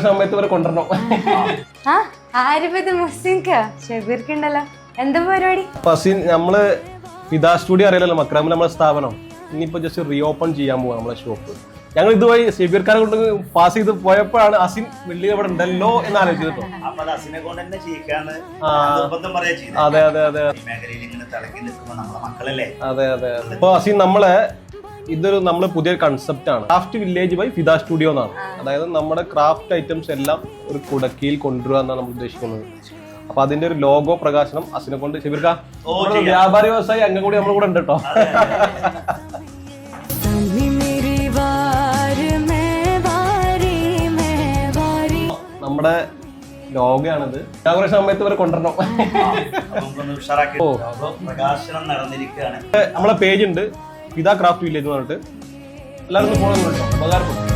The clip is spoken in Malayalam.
സമയത്ത് ഇവരെ കൊണ്ടുവരണം. ഷബീർക്കുണ്ടല്ലോ എന്താ പരിപാടി? ഫസിൻ നമ്മള് ഫിദ സ്റ്റുഡിയോ അറിയാലോ മക്രാമിൽ നമ്മളെ സ്ഥാപനം. ഇനിയിപ്പോ ജസ്റ്റ് റീ ഓപ്പൺ ചെയ്യാൻ പോവാ നമ്മളെ ഷോപ്പ്. ഞങ്ങൾ ഇതുവഴി ഷബീർക്കാരെ കൊണ്ട് പാസ് ചെയ്ത് പോയപ്പോഴാണ് അസിൻ വെള്ളി ഇവിടെ ഉണ്ടല്ലോ എന്ന് ആലോചിച്ചിട്ടോ. അതെ അതെ അതെ അതെ അതെ. അപ്പൊ അസിൻ നമ്മളെ നമ്മള് പുതിയൊരു കൺസെപ്റ്റ് ആണ്, craft village by Fida studio എന്നാണ്. അതായത് നമ്മുടെ ക്രാഫ്റ്റ് ഐറ്റംസ് എല്ലാം ഒരു കുടക്കീയിൽ കൊണ്ടുവരിക എന്നാണ് നമ്മൾ ഉദ്ദേശിക്കുന്നത്. അപ്പൊ അതിന്റെ ഒരു ലോഗോ പ്രകാശനം അസിനെ കൊണ്ട് ഷബീർക്ക വ്യാപാരി വ്യവസായി അംഗം കൂടി നമ്മുടെ കൂടെ ഉണ്ട് കേട്ടോ. നമ്മുടെ ലോഗോയാണിത്. ഇനാഗുറേഷൻ സമയത്ത് ഇവരെ കൊണ്ടുവരണം. നമ്മളെ പേജ് ഉണ്ട് ഫിദ ക്രാഫ്റ്റ് വില്ലേജ് എന്ന് പറഞ്ഞിട്ട്, എല്ലാവർക്കും ഫോളോ ചെയ്യണം. ഉപകാരപ്പെടും.